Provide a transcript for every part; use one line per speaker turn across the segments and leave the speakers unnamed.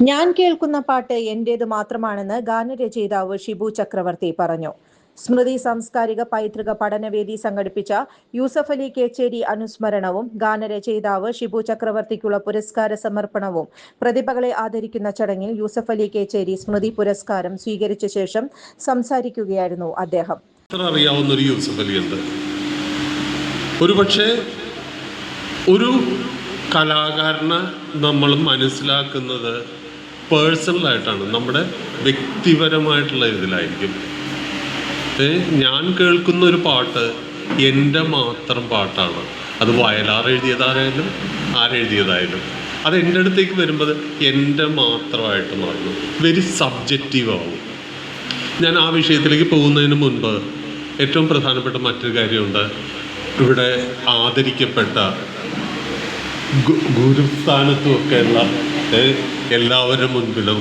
ഞാൻ കേൾക്കുന്ന പാട്ട് എന്റേത് മാത്രമാണെന്ന് ഗാനരചയിതാവ് ഷിബു ചക്രവർത്തി പറഞ്ഞു. സ്മൃതി സാംസ്കാരിക പൈതൃക പഠനവേദി സംഘടിപ്പിച്ച യൂസഫ് അലി കേച്ചേരി അനുസ്മരണവും ഗാനരചയിതാവ് ഷിബു ചക്രവർത്തിക്കുള്ള പുരസ്കാര സമർപ്പണവും പ്രതിഭകളെ ആദരിക്കുന്ന ചടങ്ങിൽ യൂസഫ് അലി കേച്ചേരി സ്മൃതി പുരസ്കാരം സ്വീകരിച്ച ശേഷം സംസാരിക്കുകയായിരുന്നു അദ്ദേഹം.
അറിയാവുന്നൊരു യൂസഫ് അലിയുണ്ട്. ഒരുപക്ഷെ ഒരു കലാകാരനെ നമ്മൾ മനസ്സിലാക്കുന്നത് പേഴ്സണലായിട്ടാണ്, നമ്മുടെ വ്യക്തിപരമായിട്ടുള്ള ഇതിലായിരിക്കും. ഞാൻ കേൾക്കുന്ന ഒരു പാട്ട് എൻ്റെ മാത്രം പാട്ടാണ്. അത് വയലാർ എഴുതിയതായാലും ആരെഴുതിയതായാലും അത് എൻ്റെ അടുത്തേക്ക് വരുമ്പോൾ എൻ്റെ മാത്രമായിട്ട് മാറുന്നു, വെരി സബ്ജക്റ്റീവ് ആവും. ഞാൻ ആ വിഷയത്തിലേക്ക് പോകുന്നതിന് മുൻപ് ഏറ്റവും പ്രധാനപ്പെട്ട മറ്റൊരു കാര്യമുണ്ട്. ഇവിടെ ആദരിക്കപ്പെട്ട ഗുരുസ്ഥാനത്തുമൊക്കെയുള്ള എല്ലാവരുടെ മുൻപിലും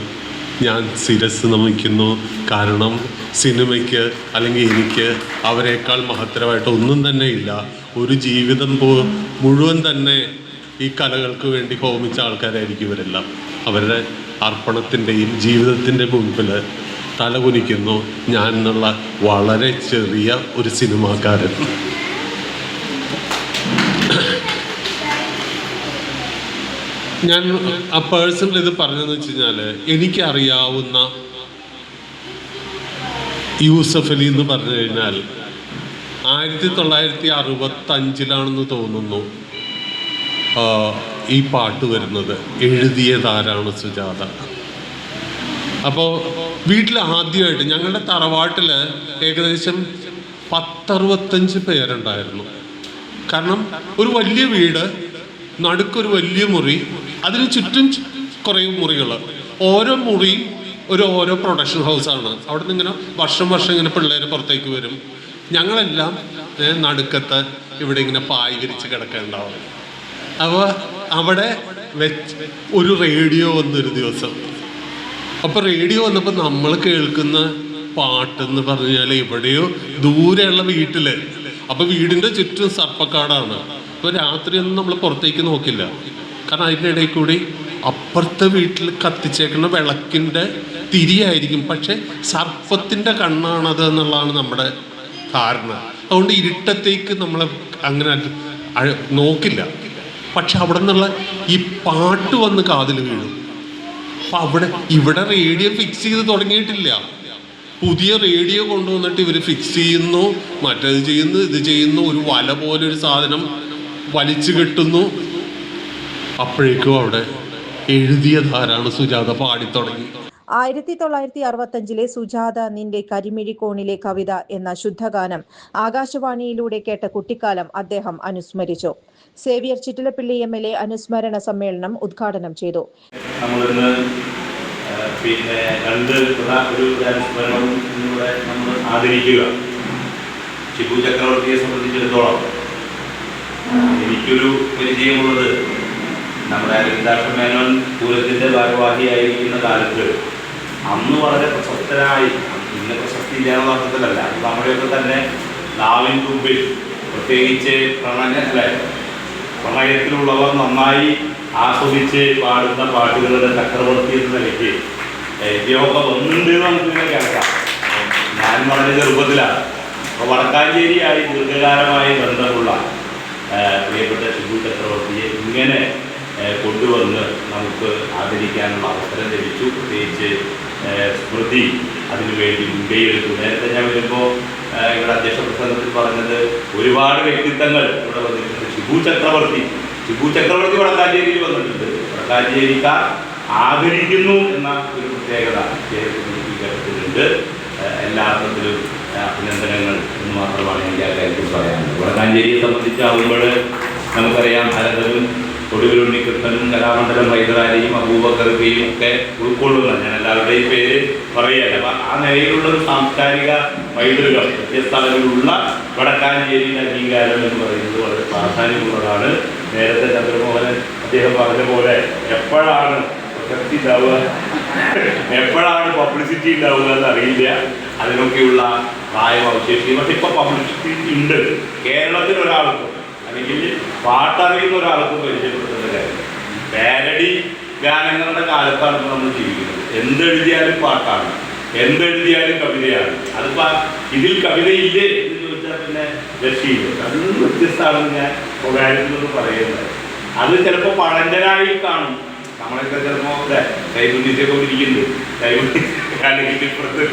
ഞാൻ ശിരസ് നമിക്കുന്നു. കാരണം സിനിമയ്ക്ക് അല്ലെങ്കിൽ എനിക്ക് അവരെക്കാൾ മഹത്തരമായിട്ട് ഒന്നും തന്നെ ഇല്ല. ഒരു ജീവിതം മുഴുവൻ തന്നെ ഈ കലകൾക്ക് വേണ്ടി ഹോമിച്ച ആൾക്കാരായിരിക്കും ഇവരെല്ലാം. അവരുടെ അർപ്പണത്തിൻ്റെയും ജീവിതത്തിൻ്റെ മുൻപിൽ തലകുനിക്കുന്നു ഞാൻ എന്നുള്ള വളരെ ചെറിയ ഒരു സിനിമാക്കാരൻ. ഞാൻ ആ പേഴ്സണൽ ഇത് പറഞ്ഞതെന്ന് വെച്ച് കഴിഞ്ഞാൽ, എനിക്കറിയാവുന്ന യൂസഫ് അലി എന്ന് പറഞ്ഞു കഴിഞ്ഞാൽ 1965 തോന്നുന്നു ഈ പാട്ട് വരുന്നത്. എഴുതിയതാരാണ് സുജാത. അപ്പോൾ വീട്ടിൽ ആദ്യമായിട്ട് ഞങ്ങളുടെ തറവാട്ടിൽ ഏകദേശം 10-65 പേരുണ്ടായിരുന്നു. കാരണം ഒരു വലിയ വീട്, നടുക്കൊരു വലിയ മുറി, അതിന് ചുറ്റും കുറേ മുറികൾ, ഓരോ മുറിയും ഓരോ പ്രൊഡക്ഷൻ ഹൗസാണ്. അവിടെ നിന്ന് ഇങ്ങനെ വർഷം ഇങ്ങനെ പിള്ളേർ പുറത്തേക്ക് വരും. ഞങ്ങളെല്ലാം നടുക്കത്ത് ഇവിടെ ഇങ്ങനെ പായ് വിരിച്ച് കിടക്കേണ്ടാവും. അപ്പോൾ അവിടെ ഒരു റേഡിയോ വന്നൊരു ദിവസം. അപ്പോൾ റേഡിയോ വന്നപ്പോൾ നമ്മൾ കേൾക്കുന്ന പാട്ടെന്ന് പറഞ്ഞു കഴിഞ്ഞാൽ എവിടെയോ ദൂരെയുള്ള വീട്ടിൽ. അപ്പോൾ വീടിൻ്റെ ചുറ്റും സർപ്പക്കാടാണ്. അപ്പോൾ രാത്രിയൊന്നും നമ്മൾ പുറത്തേക്ക് നോക്കില്ല. കാരണം അതിൻ്റെ ഇടയിൽ കൂടി അപ്പുറത്തെ വീട്ടിൽ കത്തിച്ചേക്കുന്ന വിളക്കിൻ്റെ തിരിയായിരിക്കും, പക്ഷെ സർപ്പത്തിൻ്റെ കണ്ണാണത് എന്നുള്ളതാണ് നമ്മുടെ ധാരണ. അതുകൊണ്ട് ഇരുട്ടത്തേക്ക് നമ്മൾ അങ്ങനെ നോക്കില്ല. പക്ഷെ അവിടെ നിന്നുള്ള ഈ പാട്ട് വന്ന് കാതിൽ വീഴും. അപ്പം ഇവിടെ റേഡിയോ ഫിക്സ് ചെയ്ത് തുടങ്ങിയിട്ടില്ല. പുതിയ റേഡിയോ കൊണ്ടുവന്നിട്ട് ഇവർ ഫിക്സ് ചെയ്യുന്നു, മറ്റേത് ചെയ്യുന്നു, ഇത് ചെയ്യുന്നു. ഒരു വല പോലൊരു സാധനം വലിച്ചു കെട്ടുന്നു. അപ്പോഴേക്കും അവിടെ എഴുതിയതാരാണ് സുജാത പാടിത്തുടങ്ങി.
1965 സുജാത നിന്റെ കരിമിഴിക്കോണിലെ കവിത എന്ന ശുദ്ധഗാനം ആകാശവാണിയിലൂടെ കേട്ട കുട്ടിക്കാലം അദ്ദേഹം അനുസ്മരിച്ചു. സേവ്യർ ചിറ്റിലപ്പിള്ളി MLA അനുസ്മരണ സമ്മേളനം ഉദ്ഘാടനം ചെയ്തു.
ഷിബു ചക്രവർത്തിയെ സംബന്ധിച്ചിടത്തോളം എനിക്കൊരു പരിചയമുള്ളത് നമ്മുടെ അരവിന്ദാക്ഷൻ മേനോൻ പൂരത്തിൻ്റെ ഭാരവാഹിയായിരിക്കുന്ന കാലത്ത് അന്ന് വളരെ പ്രശസ്തനായി, ഇന്ന് പ്രശസ്തി ഇല്ലാന്നുള്ള അർത്ഥത്തിലല്ല, നമ്മുടെയൊക്കെ തന്നെ നാവിൻ തുമ്പിൽ പ്രത്യേകിച്ച് പ്രണയത്തിലുള്ളവർ നന്നായി ആസ്വദിച്ച് പാടുന്ന പാട്ടുകളുടെ ചക്രവർത്തി എന്ന നിലയ്ക്ക് ഇതിയൊക്കെ ഒന്നുണ്ട് നമുക്കിങ്ങനെ കേൾക്കാം. ഞാൻ വളരെ ചെറുപ്പത്തിലാണ്. അപ്പോൾ വടക്കാഞ്ചേരിയായി ദീർഘകാലമായി ബന്ധമുള്ള പ്രിയപ്പെട്ട ഷിബു ചക്രവർത്തിയെ ഇങ്ങനെ കൊണ്ടുവന്ന് നമുക്ക് ആദരിക്കാനുള്ള അവസരം ലഭിച്ചു. പ്രത്യേകിച്ച് സ്മൃതി അതിനുവേണ്ടി മുൻകൈയെടുത്തു. നേരത്തെ ഞാൻ വരുമ്പോൾ ഇവിടെ അധ്യക്ഷ പ്രസംഗത്തിൽ പറഞ്ഞത് ഒരുപാട് വ്യക്തിത്വങ്ങൾ ഇവിടെ വന്നിട്ടുണ്ട്. ഷിബു ചക്രവർത്തി വടക്കാഞ്ചേരിയിൽ വന്നിട്ടുണ്ട്. വടക്കാഞ്ചേരിക്കാർ ആദരിക്കുന്നു എന്ന ഒരു പ്രത്യേകത കേരളത്തിലുണ്ട്. എല്ലാ അർത്ഥത്തിലും അഭിനന്ദനങ്ങൾ എന്ന് മാത്രമാണ് എനിക്ക് ആ കാര്യത്തിൽ പറയാനുള്ളത്. വടക്കാഞ്ചേരിയെ സംബന്ധിച്ചാകുമ്പോൾ നമുക്കറിയാം ഭരതനും ഒടുവിലുണ്ണിക്കൃഷ്ണനും കലാമണ്ഡലം ഹൈദരാലിയും അബൂബക്കറുകയും ഒക്കെ ഉൾക്കൊള്ളുന്ന, ഞാൻ എല്ലാവരുടെയും പേര് പറയുകയല്ല. അപ്പം ആ നിലയിലുള്ള ഒരു സാംസ്കാരിക പൈതൃകം വ്യത്യസ്ത അളവിലുള്ള വടക്കാഞ്ചേരിയുടെ അംഗീകാരം എന്ന് പറയുന്നത് വളരെ പ്രാധാന്യമുള്ളതാണ്. നേരത്തെ ചന്ദ്രമോഹനൻ അദ്ദേഹം പറഞ്ഞ പോലെ എപ്പോഴാണ് പ്രസക്തി ഉണ്ടാവുക, എപ്പോഴാണ് പബ്ലിസിറ്റി ഉണ്ടാവുക എന്നറിയില്ല. അതിനൊക്കെയുള്ള പ്രായം അവശേഷിക്കും. പക്ഷെ ഇപ്പോൾ പബ്ലിസിറ്റി ഉണ്ട്. കേരളത്തിലൊരാൾക്കും അല്ലെങ്കിൽ പാട്ടറിയുന്ന ഒരാൾക്കും പരിചയപ്പെടുത്തുന്ന കാര്യം പാരഡി ഗാനങ്ങളുടെ കാലത്താണ് ഇപ്പോൾ നമ്മൾ ജീവിക്കുന്നത്. എന്തെഴുതിയാലും പാട്ടാണ്, എന്തെഴുതിയാലും കവിതയാണ്. അതിപ്പോൾ ഇതിൽ കവിതയില്ലേ എന്ന് ചോദിച്ചാൽ പിന്നെ രക്ഷയില്ല. അതിൽ നിന്ന് വ്യത്യസ്തമാണെന്ന് ഞാൻ സ്വകാര്യത്തിലൊന്ന് പറയുന്നത്. അത് ചിലപ്പോൾ പഴഞ്ചനായി കാണും. നമ്മളൊക്കെ ചിലപ്പോൾ കൈകുണ്ടിയൊക്കെ ഇരിക്കുന്നുണ്ട്, കൈകുണ്ടി ഇപ്പുറത്ത്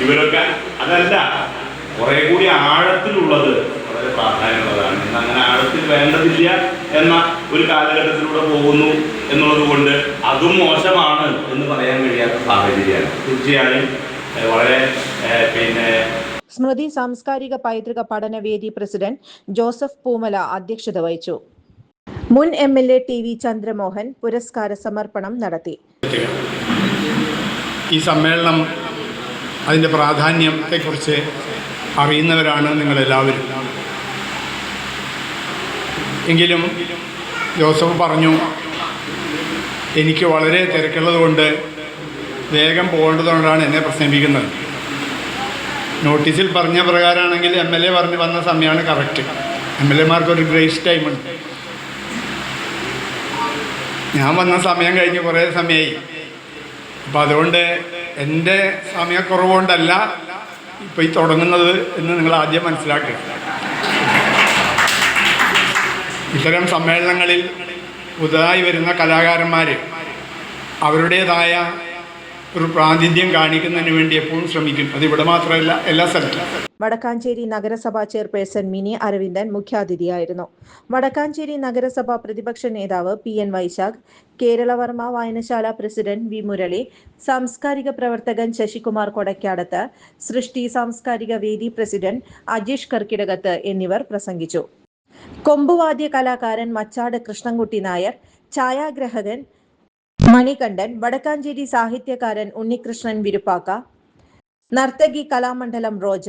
ഇവരൊക്കെ. അതല്ല, കുറേ കൂടി ആഴത്തിലുള്ളത് വളരെ പ്രാധാന്യമുള്ളതാണ്. ഇന്ന് അങ്ങനെ ആഴത്തിൽ വേണ്ടതില്ല എന്ന ഒരു കാലഘട്ടത്തിലൂടെ പോകുന്നു എന്നുള്ളത് കൊണ്ട് അതും മോശമാണ് എന്ന് പറയാൻ കഴിയാത്ത സാഹചര്യമാണ്. തീർച്ചയായും വളരെ
സ്മൃതി സാംസ്കാരിക പൈതൃക പഠനവേദി പ്രസിഡന്റ് ജോസഫ് പൂമല അധ്യക്ഷത വഹിച്ചു. മുൻ MLA TV ചന്ദ്രമോഹൻ പുരസ്കാര സമർപ്പണം നടത്തി.
ഈ സമ്മേളനം അതിൻ്റെ പ്രാധാന്യത്തെക്കുറിച്ച് അറിയുന്നവരാണ് നിങ്ങളെല്ലാവരും. എങ്കിലും ജോസഫ് പറഞ്ഞു, എനിക്ക് വളരെ തിരക്കുള്ളത് കൊണ്ട് വേഗം പോകേണ്ടതുകൊണ്ടാണ് എന്നെ പ്രസംഗിക്കുന്നത്. നോട്ടീസിൽ പറഞ്ഞ പ്രകാരമാണെങ്കിൽ MLA പറഞ്ഞ് വന്ന സമയമാണ് കറക്റ്റ്. MLA-മാർക്ക് ഒരു ഗ്രേസ് ടൈമുണ്ട്. ഞാൻ വന്ന സമയം കഴിഞ്ഞ് കുറേ സമയമായി. അപ്പോൾ അതുകൊണ്ട് എൻ്റെ സമയക്കുറവുകൊണ്ടല്ല ഇപ്പോൾ ഈ തുടങ്ങുന്നത് എന്ന് നിങ്ങൾ ആദ്യം മനസ്സിലാക്കുക. ഇത്തരം സമ്മേളനങ്ങളിൽ പുതുതായി വരുന്ന കലാകാരന്മാർ അവരുടേതായ ഒരു പ്രാതിനിധ്യം കാണിക്കുന്നതിന് വേണ്ടി എപ്പോഴും ശ്രമിക്കും. അതിവിടെ മാത്രമല്ല, എല്ലാ സ്ഥലത്തും.
വടക്കാഞ്ചേരി നഗരസഭാ ചെയർപേഴ്സൺ മിനി അരവിന്ദൻ മുഖ്യാതിഥിയായിരുന്നു. വടക്കാഞ്ചേരി നഗരസഭാ പ്രതിപക്ഷ നേതാവ് PN വൈശാഖ്, കേരളവർമ്മ വായനശാല പ്രസിഡന്റ് V മുരളി, സാംസ്കാരിക പ്രവർത്തകൻ ശശികുമാർ കൊടക്കാടത്ത്, സൃഷ്ടി സാംസ്കാരിക വേദി പ്രസിഡന്റ് അജീഷ് കർക്കിടകത്ത് എന്നിവർ പ്രസംഗിച്ചു. കൊമ്പുവാദ്യ കലാകാരൻ മച്ചാട് കൃഷ്ണൻകുട്ടി നായർ, ഛായാഗ്രഹകൻ മണികണ്ഠൻ, വടക്കാഞ്ചേരി സാഹിത്യകാരൻ ഉണ്ണികൃഷ്ണൻ വിരുപ്പാക്ക, നർത്തകി കലാമണ്ഡലം റോജ,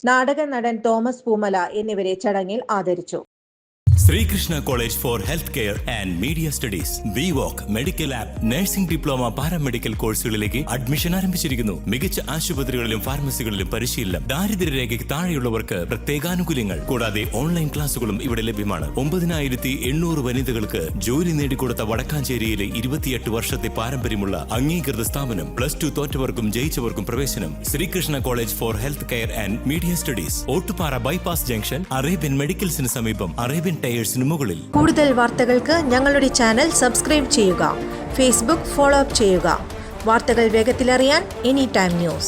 നാടക നടൻ തോമസ് പൂമല എന്നിവരെ ചടങ്ങിൽ ആദരിച്ചു.
Sreekrishna College for Health Care and Media Studies, വിവോക് medical app, nursing diploma, paramedical കോഴ്സുകളിലേക്ക് അഡ്മിഷൻ ആരംഭിച്ചിരിക്കുന്നു. മികച്ച ആശുപത്രികളിലും ഫാർമസികളിലും പരിശീലനം. ദാരിദ്ര്യരേഖയ്ക്ക് താഴെയുള്ളവർക്ക് പ്രത്യേകാനുകൂല്യങ്ങൾ. കൂടാതെ ഓൺലൈൻ ക്ലാസുകളും ഇവിടെ ലഭ്യമാണ്. 9800 വനിതകൾക്ക് ജോലി നേടിക്കൊടുത്ത വടക്കാഞ്ചേരിയിലെ 28 വർഷത്തെ പാരമ്പര്യമുള്ള അംഗീകൃത സ്ഥാപനം. +2 തോറ്റവർക്കും ജയിച്ചവർക്കും പ്രവേശനം. Sreekrishna College for Health Care and Media Studies, Ottupara bypass junction, Arabian മെഡിക്കൽസിന് സമീപം, അറേബ്യൻ ടയേഴ്സിന് മുകളിൽ.
കൂടുതൽ വാർത്തകൾക്ക് ഞങ്ങളുടെ ചാനൽ സബ്സ്ക്രൈബ് ചെയ്യുക. ഫേസ്ബുക്ക് ഫോളോ അപ്പ് ചെയ്യുക. വാർത്തകൾ വേഗത്തിലറിയാൻ Anytime News.